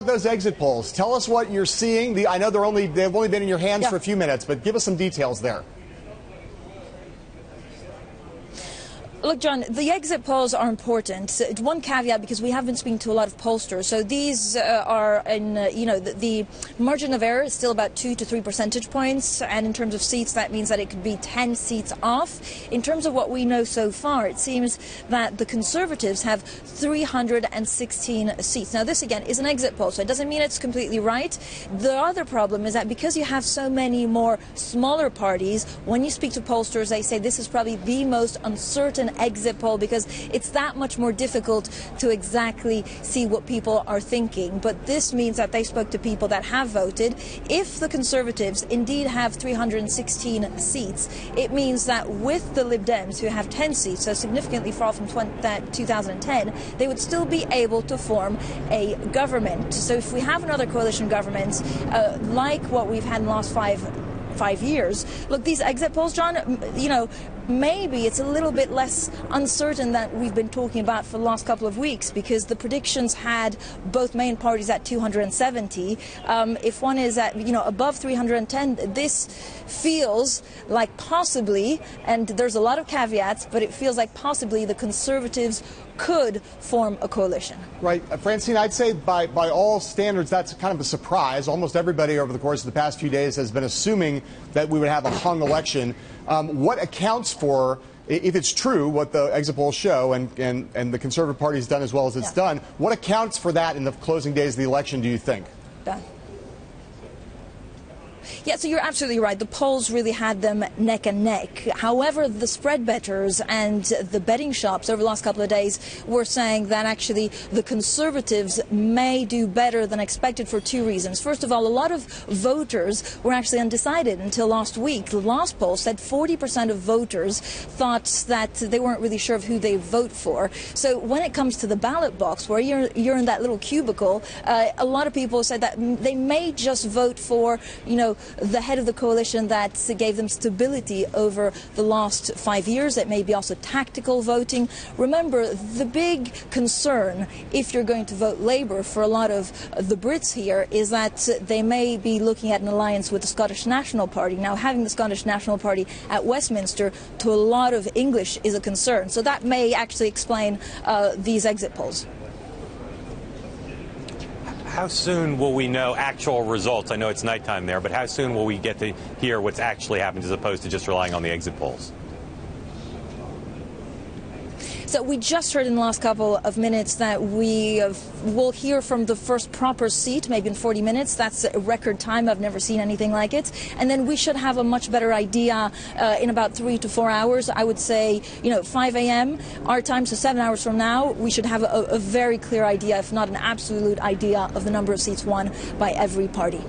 Those exit polls. Tell us what you're seeing. I know they've only been in your hands for a few minutes, but give us some details there. Look, John, the exit polls are important. One caveat, because we have been speaking to a lot of pollsters. So these are in, the margin of error is still about 2 to 3 percentage points. And in terms of seats, that means that it could be 10 seats off. In terms of what we know so far, it seems that the Conservatives have 316 seats. Now, this, again, is an exit poll, so it doesn't mean it's completely right. The other problem is that because you have so many more smaller parties, when you speak to pollsters, they say this is probably the most uncertain exit poll because it's that much more difficult to exactly see what people are thinking. But this means that they spoke to people that have voted. If the Conservatives indeed have 316 seats, it means that with the Lib Dems, who have 10 seats, so significantly far from 2010, they would still be able to form a government. So if we have another coalition government, like what we've had in the last five years. Look, these exit polls, John, maybe it's a little bit less uncertain than we've been talking about for the last couple of weeks, because the predictions had both main parties at 270. If one is at, above 310, this feels like possibly, and there's a lot of caveats, but it feels like possibly the Conservatives could form a coalition. Right. Francine, I'd say by all standards, that's kind of a surprise. Almost everybody over the course of the past few days has been assuming that we would have a hung election. What accounts for, if it's true, what the exit polls show, and the Conservative Party has done as well as it's done, what accounts for that in the closing days of the election, do you think? Yeah, so you're absolutely right. The polls really had them neck and neck. However, the spread bettors and the betting shops over the last couple of days were saying that actually the Conservatives may do better than expected for two reasons. First of all, a lot of voters were actually undecided until last week. The last poll said 40% of voters thought that they weren't really sure of who they vote for. So when it comes to the ballot box, where you're in that little cubicle, a lot of people said that they may just vote for, the head of the coalition that gave them stability over the last 5 years. It may be also tactical voting. Remember, the big concern, if you're going to vote Labour for a lot of the Brits here, is that they may be looking at an alliance with the Scottish National Party. Now, having the Scottish National Party at Westminster to a lot of English is a concern. So that may actually explain these exit polls. How soon will we know actual results? I know it's nighttime there, but how soon will we get to hear what's actually happened as opposed to just relying on the exit polls? So we just heard in the last couple of minutes that we will hear from the first proper seat, maybe in 40 minutes. That's a record time. I've never seen anything like it. And then we should have a much better idea in about 3 to 4 hours. I would say, 5 a.m. our time, so 7 hours from now, we should have a very clear idea, if not an absolute idea, of the number of seats won by every party.